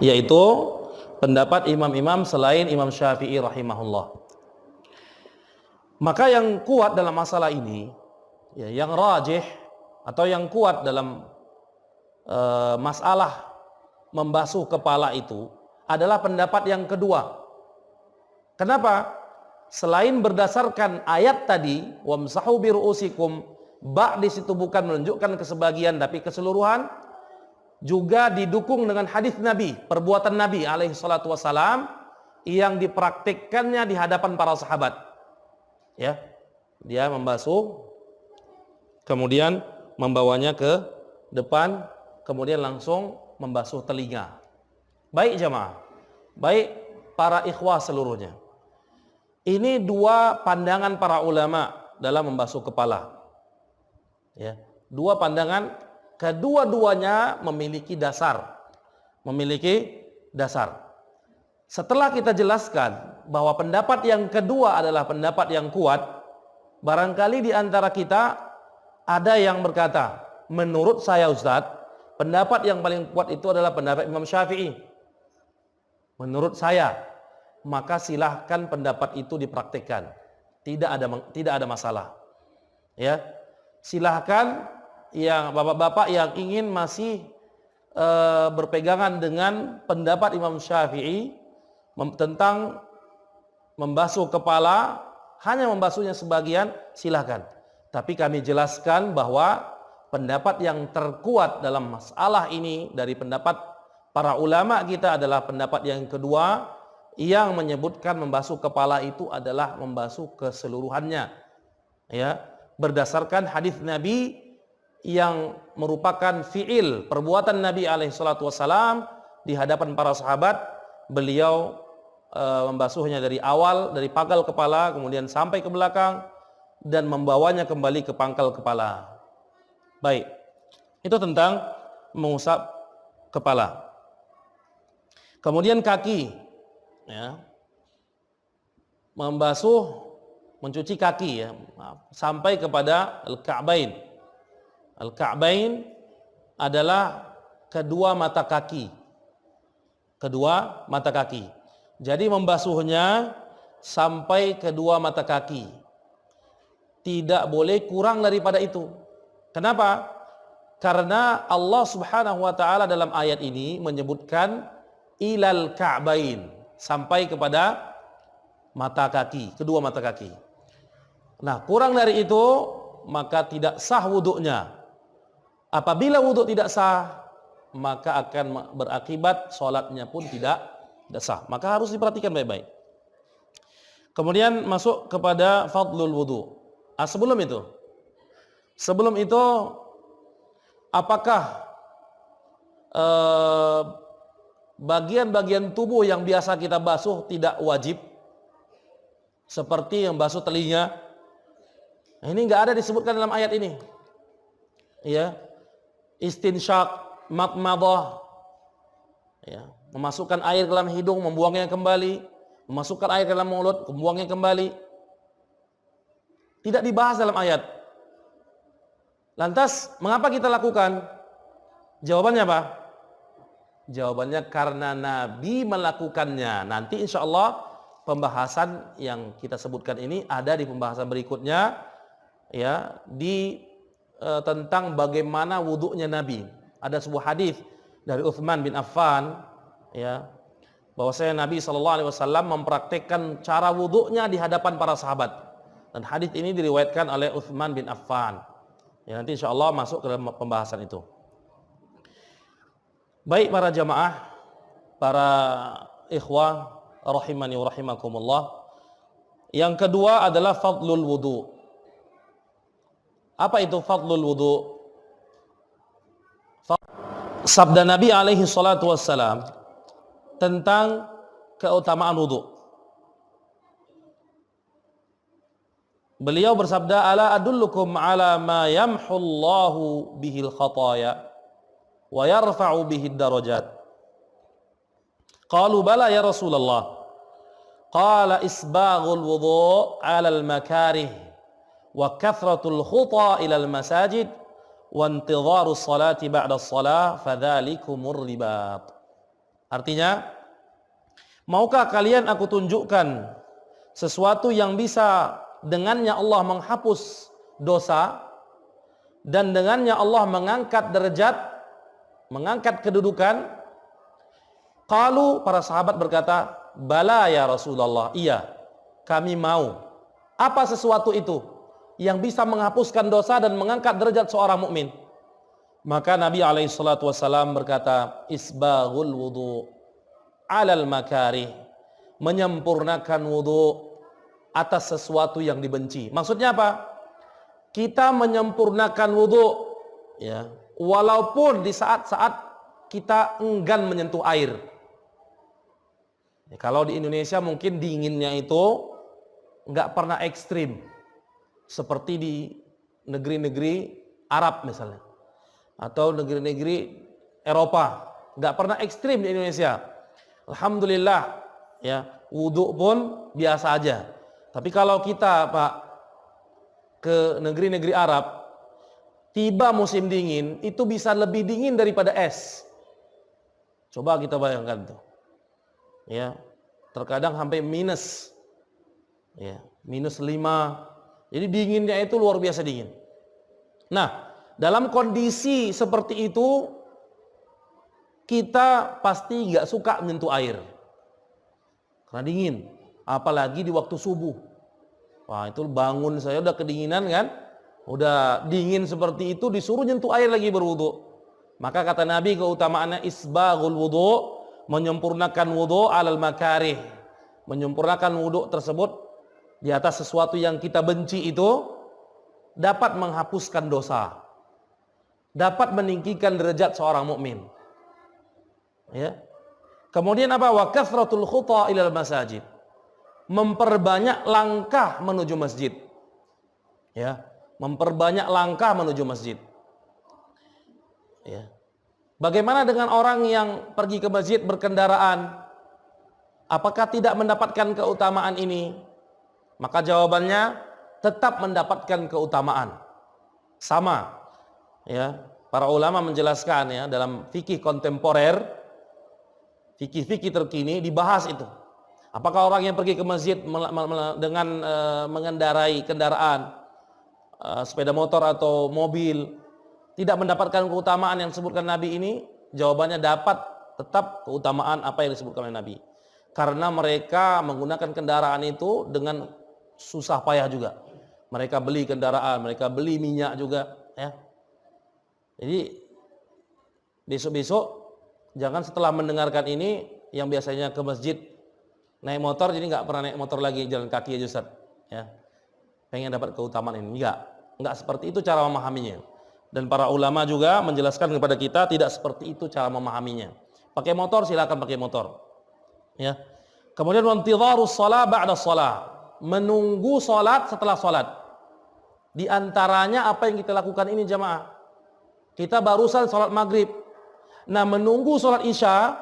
yaitu pendapat imam-imam selain Imam Syafi'i rahimahullah. Maka yang kuat dalam masalah ini, ya, yang rajih atau yang kuat dalam masalah membasuh kepala itu adalah pendapat yang kedua. Kenapa? Selain berdasarkan ayat tadi, wamsahu bi ru'usikum, ba di situ bukan menunjukkan kesebagian tapi keseluruhan, juga didukung dengan hadis Nabi, perbuatan Nabi alaihi salatu wasalam yang dipraktikkannya di hadapan para sahabat. Ya, dia membasuh, kemudian membawanya ke depan, kemudian langsung membasuh telinga. Baik jamaah, baik para ikhwah seluruhnya. Ini dua pandangan para ulama dalam membasuh kepala. Ya, dua pandangan, kedua-duanya memiliki dasar. Setelah kita jelaskan bahwa pendapat yang kedua adalah pendapat yang kuat, barangkali di antara kita ada yang berkata, menurut saya Ustadz, pendapat yang paling kuat itu adalah pendapat Imam Syafi'i. Menurut saya, maka silahkan pendapat itu dipraktikkan. Tidak ada masalah. Ya, silahkan yang bapak-bapak yang ingin masih berpegangan dengan pendapat Imam Syafi'i tentang membasuh kepala, hanya membasuhnya sebagian, silahkan. Tapi kami jelaskan bahwa pendapat yang terkuat dalam masalah ini dari pendapat para ulama kita adalah pendapat yang kedua, yang menyebutkan membasuh kepala itu adalah membasuh keseluruhannya. Ya, berdasarkan hadis Nabi yang merupakan fiil perbuatan Nabi alaihi salatu wasalam di hadapan para sahabat. Beliau membasuhnya dari awal, dari pangkal kepala kemudian sampai ke belakang dan membawanya kembali ke pangkal kepala. Baik, itu tentang mengusap kepala. Kemudian kaki, ya, membasuh, mencuci kaki, ya, sampai kepada al-ka'bain. Al-ka'bain adalah kedua mata kaki. Kedua mata kaki. Jadi membasuhnya sampai kedua mata kaki. Tidak boleh kurang daripada itu. Kenapa? Karena Allah Subhanahu wa taala dalam ayat ini menyebutkan ilal ka'bain, sampai kepada mata kaki, kedua mata kaki. Nah, kurang dari itu maka tidak sah wuduknya. Apabila wuduk tidak sah, maka akan berakibat sholatnya pun tidak sah. Maka harus diperhatikan baik-baik. Kemudian masuk kepada fadlul wudu. Sebelum itu apakah bagian-bagian tubuh yang biasa kita basuh tidak wajib? Seperti yang basuh telinga. Nah, ini enggak ada disebutkan dalam ayat ini. Ya. Istinsyaq, madmadah. Ya, memasukkan air ke dalam hidung, membuangnya kembali, memasukkan air ke dalam mulut, membuangnya kembali. Tidak dibahas dalam ayat. Lantas, mengapa kita lakukan? Jawabannya apa? Jawabannya karena Nabi melakukannya. Nanti insya Allah pembahasan yang kita sebutkan ini ada di pembahasan berikutnya, ya, tentang bagaimana wuduknya Nabi. Ada sebuah hadis dari Utsman bin Affan, ya, bahwasanya Nabi SAW mempraktikkan cara wuduknya di hadapan para sahabat. Dan hadis ini diriwayatkan oleh Utsman bin Affan. Ya, nanti insya Allah masuk ke dalam pembahasan itu. Baik para jamaah, para ikhwah rahimani wa rahimakumullah. Yang kedua adalah fadlul wudu. Apa itu fadlul wudu? Sabda Nabi alaihi salatu wassalam tentang keutamaan wudu. Beliau bersabda, ala adullukum ala ma yamhullahu bihil khataya wa yarfa'u bihid darajat. Qalu bala ya Rasulullah. Qala isbaghul wudu' 'alal makarih wa kathratul khuta ilal masajid wa intidharus salati ba'da shalah fadzalikumur ribat. Artinya, maukah kalian aku tunjukkan sesuatu yang bisa dengannya Allah menghapus dosa dan dengannya Allah mengangkat derajat, mengangkat kedudukan? Qalu, para sahabat berkata, bala ya Rasulullah, iya, kami mau. Apa sesuatu itu yang bisa menghapuskan dosa dan mengangkat derajat seorang mukmin? Maka Nabi SAW berkata, isbaghul wudu alal makarih, menyempurnakan wudu atas sesuatu yang dibenci. Maksudnya apa? Kita menyempurnakan wudu, ya, walaupun di saat-saat kita enggan menyentuh air. Ya, kalau di Indonesia mungkin dinginnya itu nggak pernah ekstrim seperti di negeri-negeri Arab misalnya, atau negeri-negeri Eropa, nggak pernah ekstrim di Indonesia. Alhamdulillah, ya, wudu pun biasa aja. Tapi kalau kita, Pak, ke negeri-negeri Arab, tiba musim dingin, itu bisa lebih dingin daripada es. Coba kita bayangkan tuh. Ya, terkadang sampai minus. Ya, -5. Jadi dinginnya itu luar biasa dingin. Nah, dalam kondisi seperti itu, kita pasti nggak suka menyentuh air karena dingin, apalagi di waktu subuh. Wah, itu bangun saya udah kedinginan kan, udah dingin seperti itu, disuruh nyentuh air lagi berwudu. Maka kata Nabi, keutamaannya isbaghul wudu, menyempurnakan wudu alal makarih, menyempurnakan wudu tersebut di atas sesuatu yang kita benci itu dapat menghapuskan dosa, dapat meninggikan derajat seorang mukmin. Ya. Kemudian apa? Wa kathratul khuta ilal masajid, memperbanyak langkah menuju masjid. Ya, memperbanyak langkah menuju masjid. Ya. Bagaimana dengan orang yang pergi ke masjid berkendaraan? Apakah tidak mendapatkan keutamaan ini? Maka jawabannya tetap mendapatkan keutamaan. Sama. Ya, para ulama menjelaskan ya dalam fikih kontemporer, fikih-fikih terkini dibahas itu. Apakah orang yang pergi ke masjid dengan mengendarai kendaraan, sepeda motor atau mobil, tidak mendapatkan keutamaan yang disebutkan Nabi ini? Jawabannya dapat tetap keutamaan apa yang disebutkan oleh Nabi. Karena mereka menggunakan kendaraan itu dengan susah payah juga. Mereka beli kendaraan, mereka beli minyak juga. Ya. Jadi besok-besok jangan setelah mendengarkan ini yang biasanya ke masjid naik motor, jadi nggak pernah naik motor lagi, jalan kaki aja Ustaz. Ya. Pengen dapat keutamaan ini. Enggak seperti itu cara memahaminya. Dan para ulama juga menjelaskan kepada kita tidak seperti itu cara memahaminya. Pakai motor silakan pakai motor. Ya. Kemudian wantidharus shalah ba'da shalah, menunggu salat setelah salat. Di antaranya apa yang kita lakukan ini jamaah. Kita barusan salat maghrib. Nah, menunggu salat isya,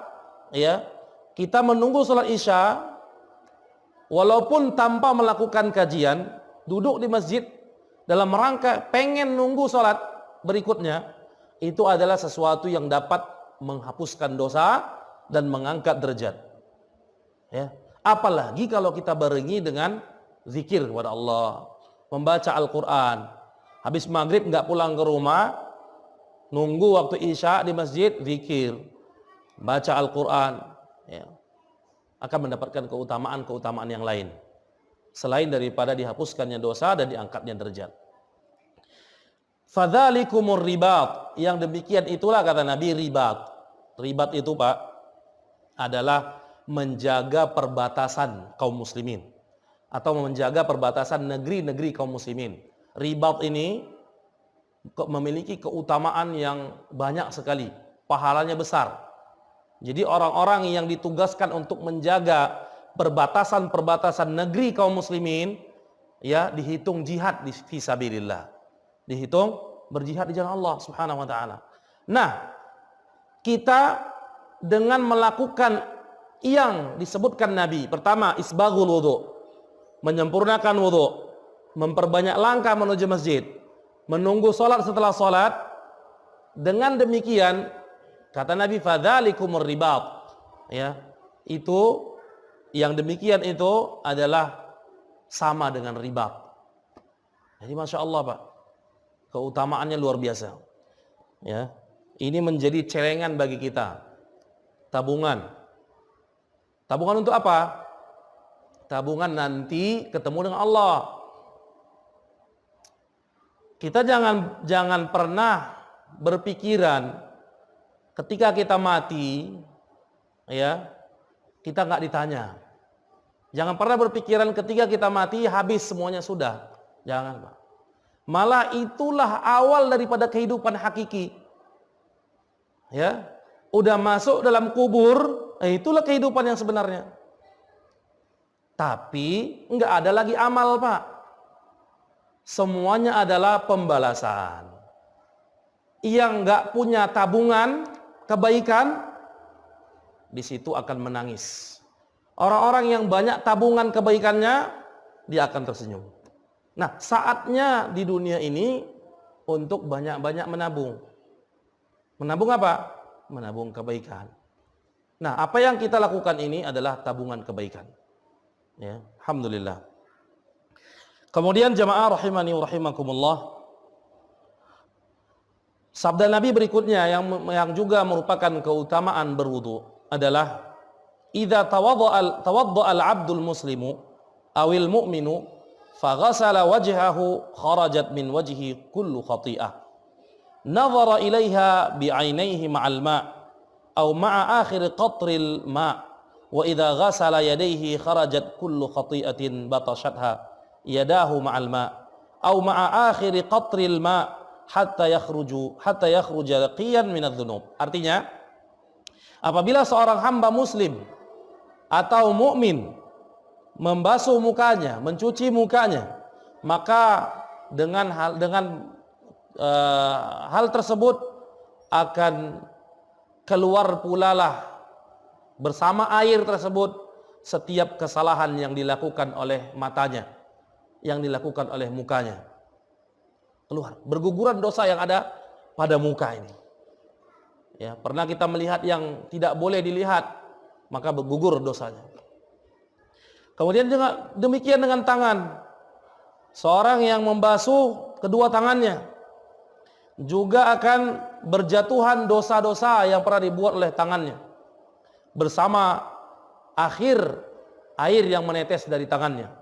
ya. Kita menunggu salat isya walaupun tanpa melakukan kajian, duduk di masjid dalam rangka pengen nunggu salat berikutnya, itu adalah sesuatu yang dapat menghapuskan dosa dan mengangkat derajat. Ya, apalagi kalau kita barengi dengan zikir kepada Allah, membaca Al-Quran. Habis maghrib nggak pulang ke rumah, nunggu waktu isya di masjid, zikir, baca Al-Quran, ya, akan mendapatkan keutamaan yang lain selain daripada dihapuskannya dosa dan diangkatnya derajat. Fadzalikumur ribat, yang demikian itulah kata Nabi ribat. Ribat itu Pak adalah menjaga perbatasan kaum muslimin atau menjaga perbatasan negeri-negeri kaum muslimin. Ribat ini memiliki keutamaan yang banyak sekali, pahalanya besar. Jadi orang-orang yang ditugaskan untuk menjaga perbatasan-perbatasan negeri kaum muslimin, ya, dihitung jihad di fisabilillah. Dihitung berjihad di jalan Allah Subhanahu wa taala. Nah, kita dengan melakukan yang disebutkan Nabi, pertama isbaghul wudu, menyempurnakan wudu, memperbanyak langkah menuju masjid, menunggu salat setelah salat, dengan demikian kata Nabi fadzalikumur ribat, ya, itu yang demikian itu adalah sama dengan riba. Jadi Masya Allah Pak, keutamaannya luar biasa. Ya, ini menjadi celengan bagi kita. Tabungan. Tabungan untuk apa? Tabungan nanti ketemu dengan Allah. Kita jangan pernah berpikiran ketika kita mati, ya, kita nggak ditanya. Jangan pernah berpikiran ketika kita mati habis semuanya sudah. Jangan, Pak. Malah itulah awal daripada kehidupan hakiki. Ya, udah masuk dalam kubur, itulah kehidupan yang sebenarnya. Tapi nggak ada lagi amal, Pak. Semuanya adalah pembalasan. Yang nggak punya tabungan kebaikan, di situ akan menangis. Orang-orang yang banyak tabungan kebaikannya, dia akan tersenyum. Nah, saatnya di dunia ini untuk banyak-banyak menabung. Menabung apa? Menabung kebaikan. Nah, apa yang kita lakukan ini adalah tabungan kebaikan. Ya, alhamdulillah. Kemudian jamaah rahimani wa rahimakumullah, sabda Nabi berikutnya yang juga merupakan keutamaan berwudu adalah idza tawadda'a al-'abdul muslimu awil mu'minu faghasala wajhahu kharajat min wajhi kullu khati'ah nadhara ilaiha bi'ainaihi ma'al ma' aw ma'a akhir qatril ma' wa idza ghasala yadayhi kharajat kullu khati'atin batashatha yadahu ma'al ma' aw ma'a akhir qatril ma' hatta yakhruja laqiyan min adz-dzunub. Artinya, apabila seorang hamba muslim atau mukmin membasuh mukanya, mencuci mukanya, maka dengan hal tersebut akan keluar pulalah bersama air tersebut setiap kesalahan yang dilakukan oleh matanya, yang dilakukan oleh mukanya. Keluar, berguguran dosa yang ada pada muka ini. Ya, pernah kita melihat yang tidak boleh dilihat, maka bergugur dosanya. Kemudian juga demikian dengan tangan. Seorang yang membasuh kedua tangannya juga akan berjatuhan dosa-dosa yang pernah dibuat oleh tangannya bersama akhir air yang menetes dari tangannya.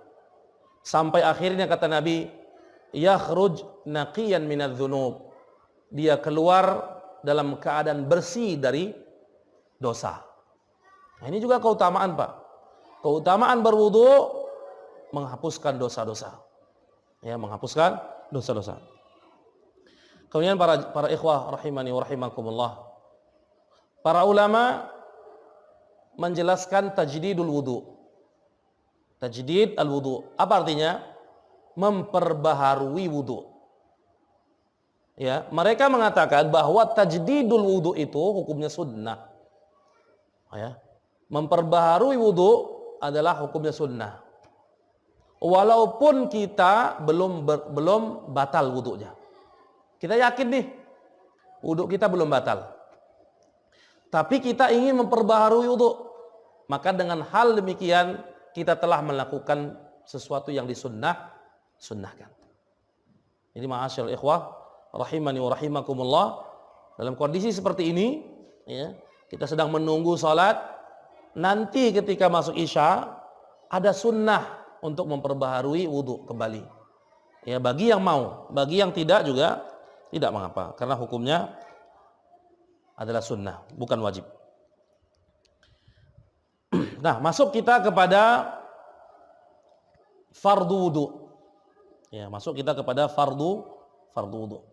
Sampai akhirnya kata Nabi, yakhruj naqiyan minadz-dzunub. Dia keluar dalam keadaan bersih dari dosa. Nah, ini juga keutamaan, Pak. Keutamaan berwudu menghapuskan dosa-dosa. Ya, menghapuskan dosa-dosa. Kemudian para ikhwah rahimani wa rahimakumullah. Para ulama menjelaskan tajdidul wudu. Tajdid al-wudu. Apa artinya? Memperbaharui wudu. Ya, mereka mengatakan bahwa tajdidul wudu itu hukumnya sunnah. Ya, memperbaharui wudu adalah hukumnya sunnah. Walaupun kita belum batal wudunya. Kita yakin nih, wudu kita belum batal. Tapi kita ingin memperbaharui wudu. Maka dengan hal demikian kita telah melakukan sesuatu yang sunnahkan. Jadi ma'asyiral ikhwah rahimani wa rahimakumullah, dalam kondisi seperti ini, ya, kita sedang menunggu salat. Nanti ketika masuk Isya ada sunnah untuk memperbaharui wudu kembali. Ya, bagi yang mau, bagi yang tidak juga tidak mengapa, karena hukumnya adalah sunnah, bukan wajib. Nah, masuk kita kepada fardu wudu. Ya, masuk kita kepada fardu wudu.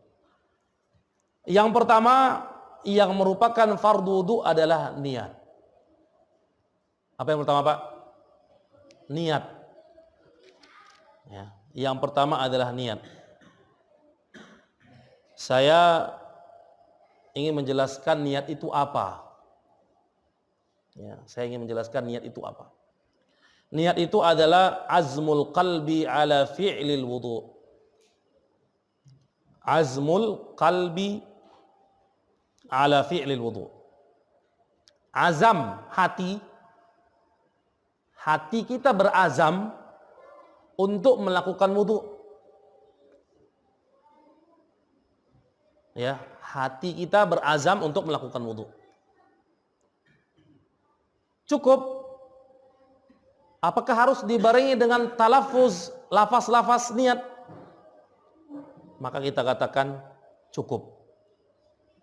Yang pertama yang merupakan fardu wudu adalah niat. Apa yang pertama, Pak? Niat. Ya, yang pertama adalah niat. Saya ingin menjelaskan niat itu apa. Ya, saya ingin menjelaskan niat itu apa. Niat itu adalah azmul qalbi ala fi'lil wudu. Azmul qalbi ala fi'lil wudu. Azam, hati kita berazam untuk melakukan wudu. Ya, hati kita berazam untuk melakukan wudu. Cukup? Apakah harus dibarengi dengan talaffuz, lafaz-lafaz niat? Maka kita katakan cukup.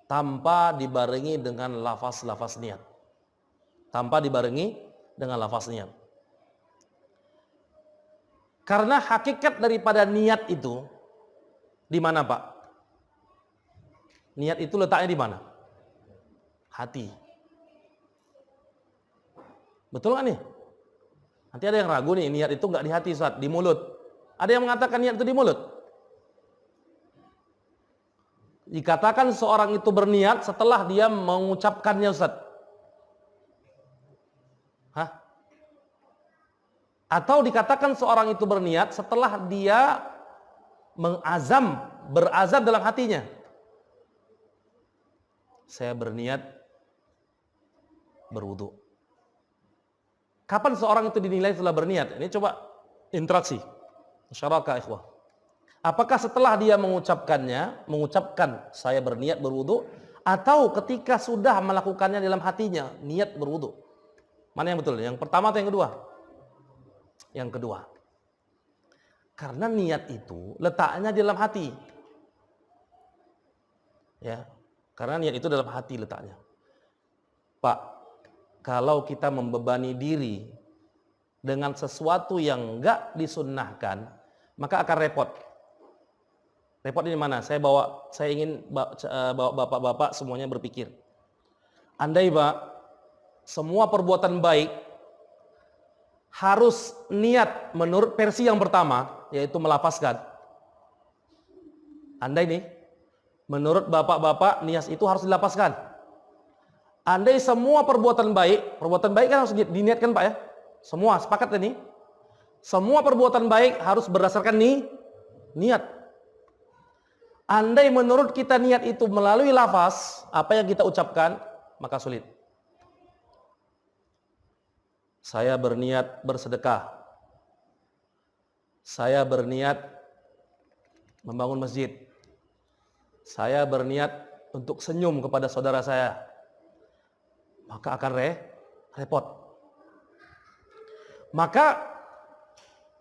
Tanpa dibarengi dengan lafaz-lafaz niat. Tanpa dibarengi dengan lafaz niat. Karena hakikat daripada niat itu di mana, Pak? Niat itu letaknya di mana? Hati. Betul nggak nih? Nanti ada yang ragu nih, niat itu nggak di hati, Ustaz, di mulut. Ada yang mengatakan niat itu di mulut. Dikatakan seorang itu berniat setelah dia mengucapkannya, Ustaz. Hah? Atau dikatakan seorang itu berniat setelah dia berazam dalam hatinya. Saya berniat berwudu. Kapan seorang itu dinilai telah berniat? Ini coba interaksi. Masyarakat ikhwah. Apakah setelah dia mengucapkan saya berniat berwudu, atau ketika sudah melakukannya dalam hatinya, niat berwudu? Mana yang betul? Yang pertama atau yang kedua? Yang kedua. Karena niat itu letaknya di dalam hati. Ya. Karena niat itu dalam hati letaknya. Pak, kalau kita membebani diri dengan sesuatu yang enggak disunnahkan, maka akan repot. Repot ini mana? Saya ingin bawa bapak-bapak semuanya berpikir. Andai, Pak, semua perbuatan baik harus niat menurut versi yang pertama, yaitu melafazkan. Andai nih, menurut bapak-bapak niat itu harus dilafazkan. Andai semua perbuatan baik kan harus diniatkan, Pak, ya. Semua sepakat ini. Semua perbuatan baik harus berdasarkan niat. Andai menurut kita niat itu melalui lafaz, apa yang kita ucapkan, maka sulit. Saya berniat bersedekah. Saya berniat membangun masjid. Saya berniat untuk senyum kepada saudara saya. Maka akan repot. Maka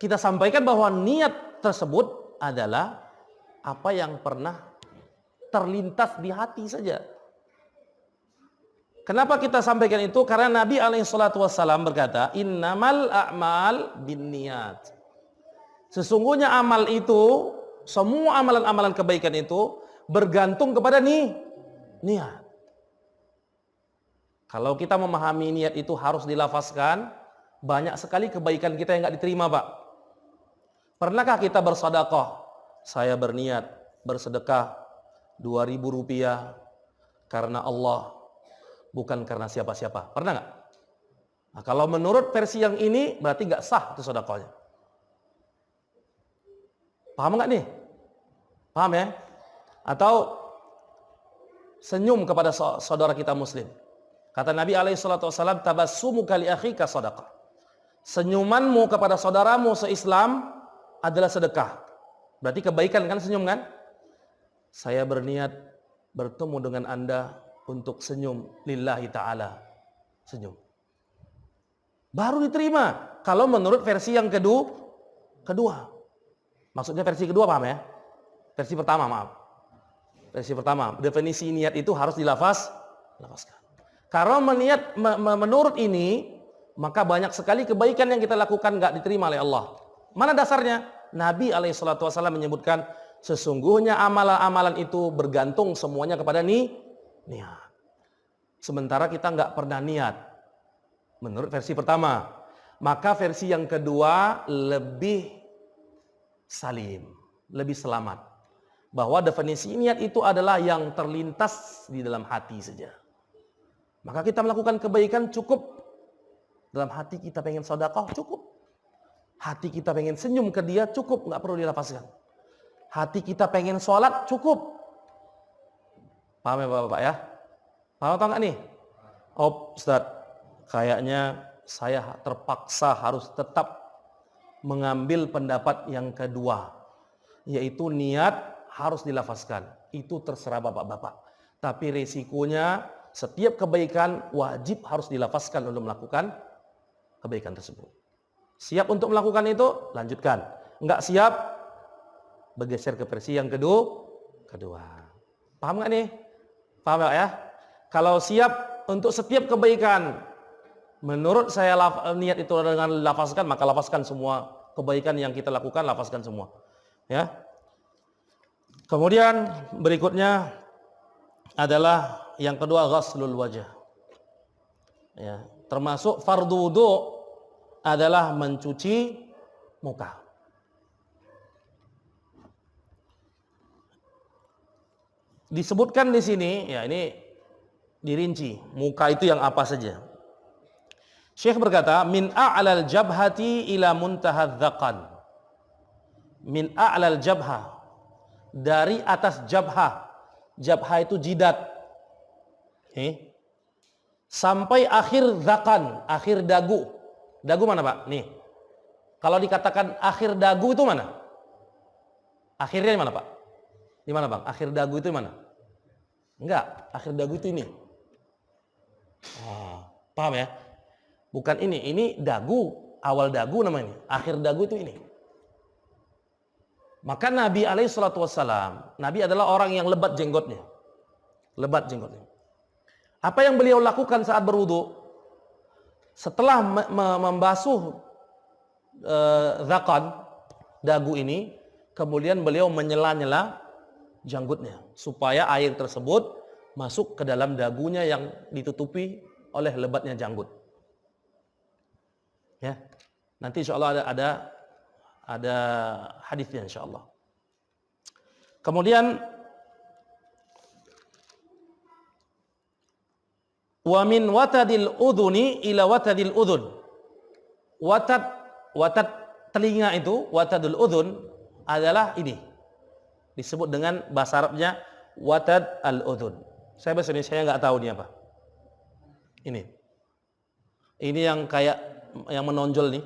kita sampaikan bahwa niat tersebut adalah apa yang pernah terlintas di hati saja. Kenapa kita sampaikan itu? Karena Nabi SAW berkata, innamal a'mal binniyat. Sesungguhnya amal itu, semua amalan-amalan kebaikan itu bergantung kepada niat. Kalau kita memahami niat itu harus dilafazkan, banyak sekali kebaikan kita yang nggak diterima, Pak. Pernahkah kita bersedekah? Saya berniat bersedekah 2.000 rupiah karena Allah, bukan karena siapa-siapa. Pernah nggak? Nah, kalau menurut versi yang ini berarti nggak sah itu sedekahnya. Paham nggak nih? Paham ya? Atau senyum kepada saudara kita muslim. Kata Nabi SAW, tabassumuka li akhika sedekah. Senyumanmu kepada saudaramu seislam adalah sedekah. Berarti kebaikan kan, senyum kan? Saya berniat bertemu dengan Anda untuk senyum lillahi ta'ala. Senyum. Baru diterima. Kalau menurut versi yang kedua. Maksudnya versi kedua, paham ya? Versi pertama, maaf. Versi pertama, definisi niat itu harus dilafazkan. Karena menurut ini, maka banyak sekali kebaikan yang kita lakukan nggak diterima oleh Allah. Mana dasarnya? Nabi SAW menyebutkan, sesungguhnya amalan-amalan itu bergantung semuanya kepada niat. Sementara kita nggak pernah niat. Menurut versi pertama. Maka versi yang kedua lebih salim, lebih selamat. Bahwa definisi niat itu adalah yang terlintas di dalam hati saja. Maka kita melakukan kebaikan cukup. Dalam hati kita pengen sedekah cukup. Hati kita pengen senyum ke dia cukup, nggak perlu dilafazkan. Hati kita pengen sholat cukup. Paham ya Bapak ya? Paham atau enggak nih? Ustaz, kayaknya saya terpaksa harus tetap mengambil pendapat yang kedua, yaitu niat harus dilafazkan. Itu terserah bapak-bapak. Tapi resikonya setiap kebaikan wajib harus dilafazkan untuk melakukan kebaikan tersebut. Siap untuk melakukan itu, lanjutkan. Enggak siap, bergeser ke versi yang kedua. Paham nggak nih? Paham nggak ya? Kalau siap untuk setiap kebaikan, menurut saya niat itu dengan lafazkan, maka lafazkan semua kebaikan yang kita lakukan, lafazkan semua. Ya. Kemudian berikutnya adalah yang kedua, ghaslul wajah. Ya, termasuk fardu wudu adalah mencuci muka. Disebutkan di sini, ya ini dirinci, muka itu yang apa saja. Syekh berkata, min a'lal jabhati ila muntahadz dzaqan. Min a'lal jabha, dari atas jabha. Jabha itu jidat. Sampai akhir dzaqan, akhir dagu. Dagu mana, Pak? Nih. Kalau dikatakan akhir dagu itu mana? Akhirnya di mana, Pak? Di mana, Bang? Akhir dagu itu di mana? Enggak, akhir dagu itu ini. Paham ya? Bukan ini dagu, awal dagu namanya. Akhir dagu itu ini. Maka Nabi SAW, Nabi adalah orang yang lebat jenggotnya. Lebat jenggotnya. Apa yang beliau lakukan saat berwudu? Setelah membasuh dzaqan, dagu ini, kemudian beliau menyela-nyela janggutnya supaya air tersebut masuk ke dalam dagunya yang ditutupi oleh lebatnya janggut. Ya, nanti insya Allah ada hadisnya insya Allah. Kemudian wa min watadil udhuni ila watadil udhun. Watad telinga itu, watadul udhun adalah ini. Disebut dengan bahasa Arabnya watad al-udhun. Saya bahasa Indonesia nggak tahu ini apa. Ini yang kayak yang menonjol nih.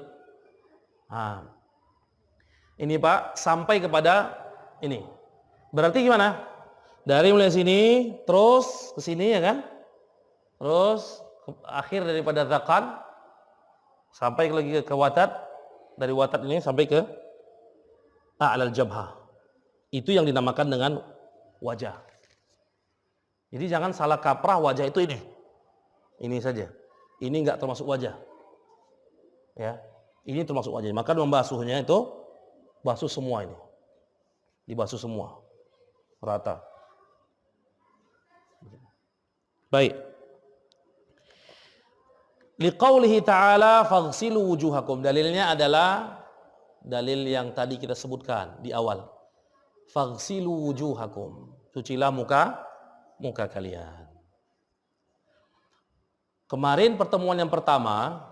Ini Pak sampai kepada ini. Berarti gimana? Dari mulai sini terus ke sini ya kan? Terus akhir daripada dzaqan sampai lagi ke watad, dari watad ini sampai ke a'lal jabhah. Itu yang dinamakan dengan wajah. Jadi jangan salah kaprah wajah itu ini. Ini saja. Ini enggak termasuk wajah. Ya. Ini termasuk wajah. Maka membasuhnya itu basuh semua ini. Dibasuh semua. Rata. Baik. Liqaulihi ta'ala faghsilu wujuhakum. Dalilnya adalah dalil yang tadi kita sebutkan di awal. Faghsilu wujuhakum. Cucilah muka kalian. Kemarin pertemuan yang pertama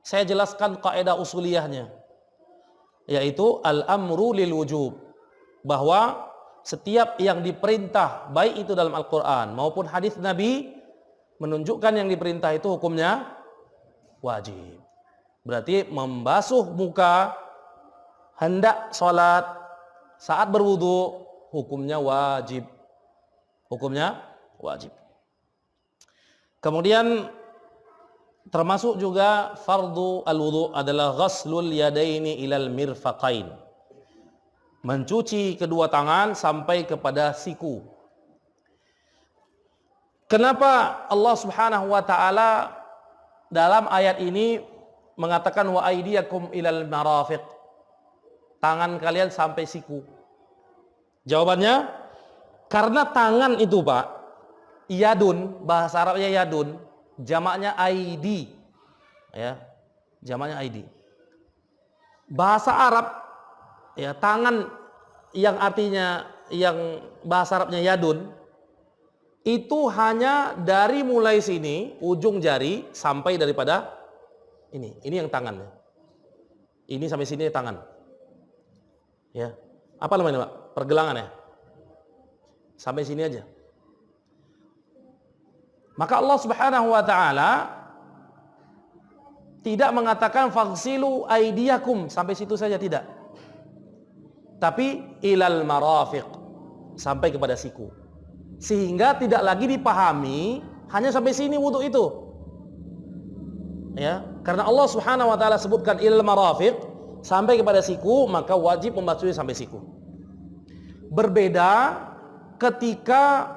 saya jelaskan kaidah usuliyahnya, yaitu al-amru lil wujub, bahwa setiap yang diperintah baik itu dalam Al-Qur'an maupun hadis Nabi menunjukkan yang diperintah itu hukumnya wajib. Berarti membasuh muka hendak sholat saat berwudu hukumnya wajib. Hukumnya wajib. Kemudian termasuk juga fardu al-wudu adalah ghaslul yadaini ilal mirfaqain. Mencuci kedua tangan sampai kepada siku. Kenapa Allah Subhanahu wa taala dalam ayat ini mengatakan wa aydiyakum ilal marafiq? Tangan kalian sampai siku. Jawabannya karena tangan itu Pak, yadun, bahasa Arabnya yadun, jamaknya aidi. Ya, jamaknya aidi. Bahasa Arab ya, tangan yang artinya yang bahasa Arabnya yadun itu hanya dari mulai sini ujung jari sampai daripada ini yang tangannya. Ini sampai sini tangan. Ya. Apa namanya, Pak? Pergelangan ya. Sampai sini aja. Maka Allah Subhanahu wa taala tidak mengatakan faghsilu aydiyakum, sampai situ saja tidak. Tapi ilal marafiq, sampai kepada siku. Sehingga tidak lagi dipahami hanya sampai sini wudu itu. Ya, karena Allah Subhanahu wa taala sebutkan ilal marafiq, sampai kepada siku, maka wajib membasuhnya sampai siku. Berbeda ketika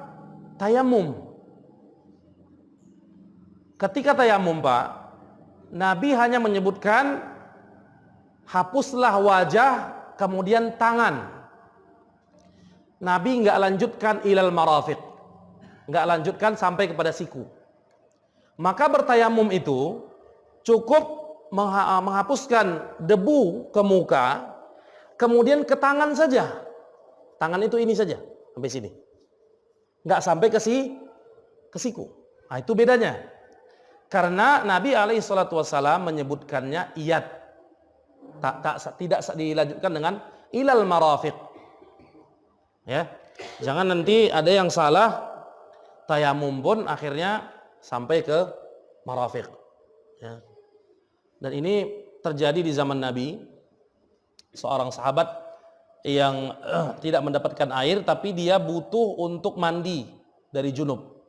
tayamum. Ketika tayamum, Pak, Nabi hanya menyebutkan hapuslah wajah, kemudian tangan. Nabi enggak lanjutkan ilal marafiq, enggak lanjutkan sampai kepada siku. Maka bertayamum itu cukup menghapuskan debu ke muka, kemudian ke tangan saja. Tangan itu ini saja, sampai sini. Enggak sampai ke siku. Nah, itu bedanya. Karena Nabi SAW menyebutkannya iyad, tidak dilanjutkan dengan ilal marafiq. Ya, jangan nanti ada yang salah, tayamum pun akhirnya sampai ke marafiq. Ya. Dan ini terjadi di zaman Nabi, seorang sahabat yang tidak mendapatkan air, tapi dia butuh untuk mandi dari junub.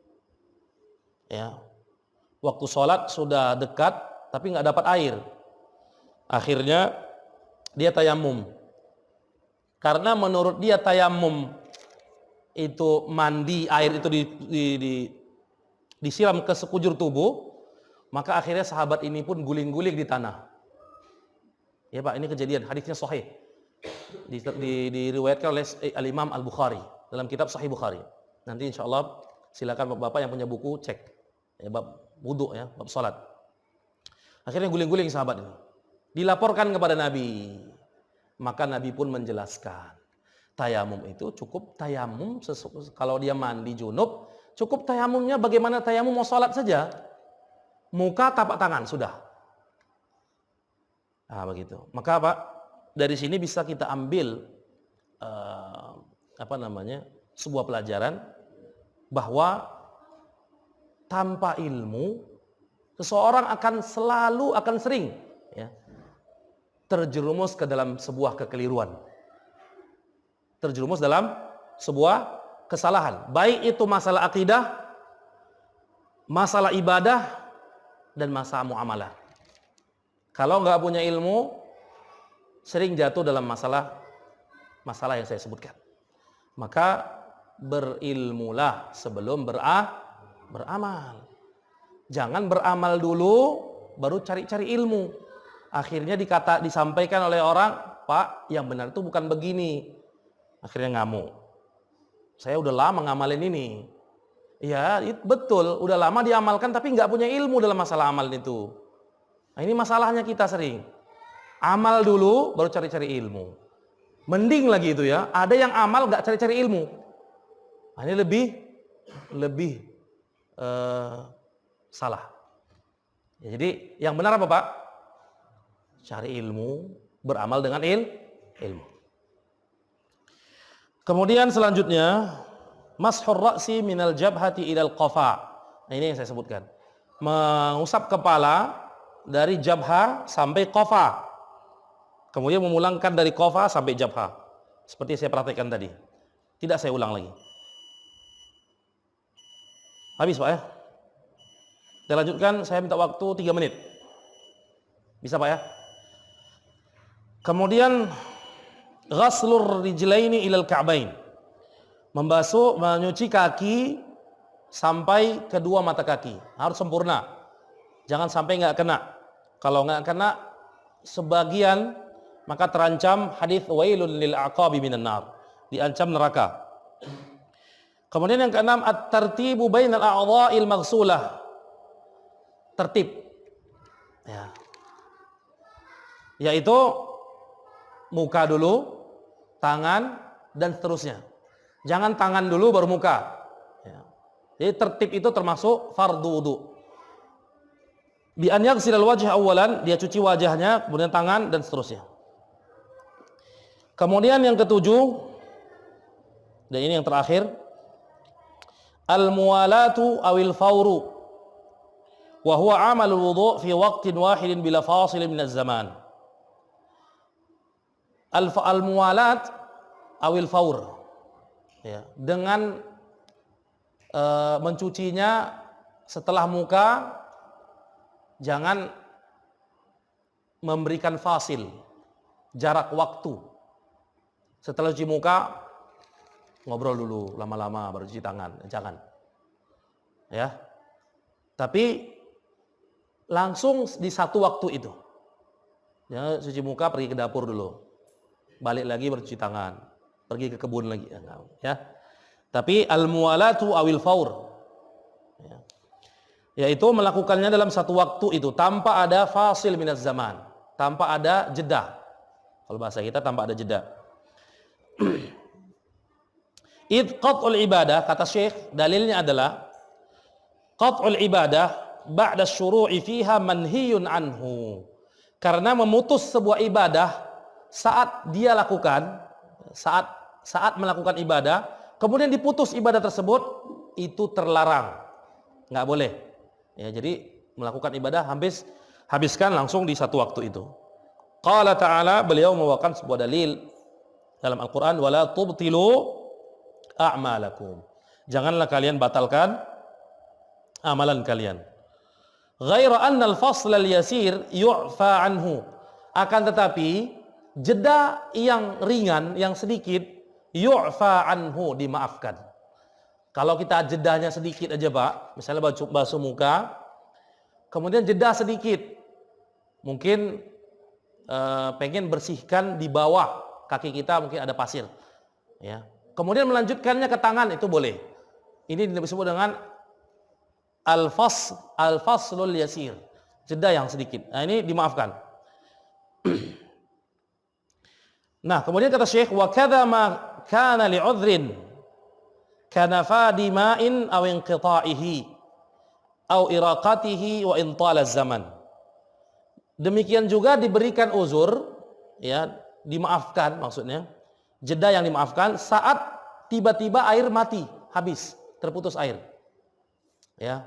Ya. Waktu sholat sudah dekat, tapi nggak dapat air. Akhirnya dia tayamum. Karena menurut dia tayamum itu mandi, air itu disiram ke sekujur tubuh, maka akhirnya sahabat ini pun guling-guling di tanah. Ya Pak, ini kejadian, hadisnya sahih. Diriwayatkan oleh Al-Imam Al-Bukhari dalam kitab Sahih Bukhari. Nanti insya Allah silakan Bapak yang punya buku cek. Ya, bab wudu, ya, bab salat. Akhirnya guling-guling sahabat ini. Dilaporkan kepada Nabi. Maka Nabi pun menjelaskan, tayamum itu cukup tayamum kalau dia mandi junub, cukup tayamumnya bagaimana tayamum mau salat saja. Muka, tapak tangan, sudah. Nah, begitu. Maka Pak, dari sini bisa kita ambil sebuah pelajaran bahwa tanpa ilmu seseorang akan sering ya, terjerumus ke dalam sebuah kekeliruan, terjerumus dalam sebuah kesalahan, baik itu masalah akidah, masalah ibadah, dan masalah muamalah. Kalau nggak punya ilmu, sering jatuh dalam masalah yang saya sebutkan. Maka berilmulah sebelum beramal. Jangan beramal dulu baru cari-cari ilmu. Akhirnya disampaikan oleh orang, Pak, yang benar itu bukan begini. Akhirnya ngamuk. Saya udah lama ngamalin ini. Ya, betul, udah lama diamalkan tapi nggak punya ilmu dalam masalah amal itu. Nah, ini masalahnya kita sering. Amal dulu baru cari-cari ilmu. Mending lagi itu ya, ada yang amal nggak cari-cari ilmu. Nah, ini lebih salah. Ya, jadi yang benar apa Pak? Cari ilmu, beramal dengan ilmu. Kemudian selanjutnya, mashur ra'si minal jabhati ilal qafa. Nah, ini yang saya sebutkan. Mengusap kepala dari jabha sampai qafa. Kemudian memulangkan dari qafa sampai jabha. Seperti saya perhatikan tadi. Tidak saya ulang lagi. Habis Pak ya? Kita lanjutkan, saya minta waktu 3 menit. Bisa Pak ya? Kemudian ghaslur rijlaini ilal ka'bain. Menyuci kaki sampai kedua mata kaki. Harus sempurna. Jangan sampai nggak kena. Kalau nggak kena sebagian, maka terancam hadis wailul lil aqabi minan nar. Diancam neraka. Kemudian yang keenam, at-tartibu bainal a'dha'il maghsulah. Tertib. Ya. Yaitu muka dulu, tangan, dan seterusnya. Jangan tangan dulu baru muka. Ya. Jadi tertib itu termasuk fardu wudu. Bi an yaghsilal wajh awalan, dia cuci wajahnya, kemudian tangan dan seterusnya. Kemudian yang ketujuh, dan ini yang terakhir, al-muwalatu awil fawru wa huwa amalul wudu' fi waqtin wahidin bila fasilin minaz zaman. Al-muwalat awil fawr, ya, dengan mencucinya setelah muka, jangan memberikan fasil, jarak waktu. Setelah cuci muka, ngobrol dulu lama-lama baru cuci tangan, jangan. Ya. Tapi langsung di satu waktu itu. Ya, cuci muka pergi ke dapur dulu. Balik lagi baru cuci tangan. Pergi ke kebun lagi, ya. Tapi al-muwalatu awil faur, ya, yaitu melakukannya dalam satu waktu itu tanpa ada fasil minaz zaman, tanpa ada jeda. Kalau bahasa kita tanpa ada jeda. Id qat'ul ibadah, kata Syekh, dalilnya adalah qat'ul ibadah ba'da syuru'i fiha manhiyun anhu. Karena memutus sebuah ibadah saat dia lakukan, saat melakukan ibadah, kemudian diputus ibadah tersebut, itu terlarang, nggak boleh. Ya, jadi melakukan ibadah habiskan langsung di satu waktu itu. Qala ta'ala, beliau membawakan sebuah dalil dalam Al-Quran, wala tubtilu a'malakum. Janganlah kalian batalkan amalan kalian. Ghaira anna al-fasl al-yasir yu'fa anhu. Akan tetapi jeda yang ringan, yang sedikit, yu'fa anhu, dimaafkan. Kalau kita jedanya sedikit aja, Pak, misalnya basuh muka, kemudian jeda sedikit, mungkin pengen bersihkan di bawah kaki kita, mungkin ada pasir, ya. Kemudian melanjutkannya ke tangan, itu boleh. Ini disebut dengan al-faslul yasir, jeda yang sedikit. Nah, ini dimaafkan. Nah, kemudian kata Syekh, wa kadza ma kana li'udhrin kana fadi ma'in aw inqita'ihi aw iraqatihi wa intala zaman. Demikian juga diberikan uzur, ya, dimaafkan, maksudnya jeda yang dimaafkan saat tiba-tiba air mati, habis, terputus air. Ya.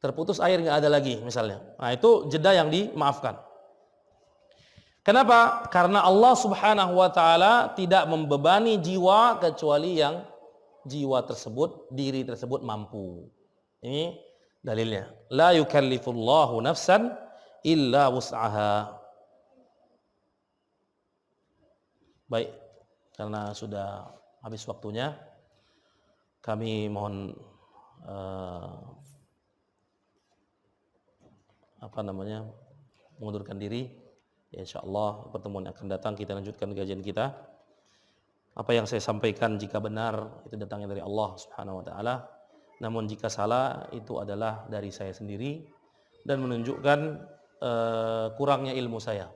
Terputus air, enggak ada lagi misalnya. Nah, itu jeda yang dimaafkan. Kenapa? Karena Allah Subhanahu wa taala tidak membebani jiwa kecuali yang jiwa tersebut, diri tersebut mampu. Ini dalilnya. La yukallifullahu nafsan illa wus'aha. Baik, karena sudah habis waktunya, kami mohon mengundurkan diri. Ya, insyaallah pertemuan yang akan datang kita lanjutkan kajian kita. Apa yang saya sampaikan jika benar itu datangnya dari Allah Subhanahu wa taala, namun jika salah itu adalah dari saya sendiri dan menunjukkan kurangnya ilmu saya.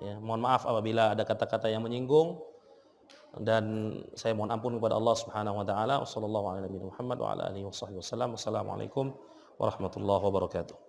Ya, mohon maaf apabila ada kata-kata yang menyinggung, dan saya mohon ampun kepada Allah Subhanahu wa taala. Wassallallahu ala nabiyina Muhammad wa ala alihi wasallam. Wassalamualaikum warahmatullahi wabarakatuh.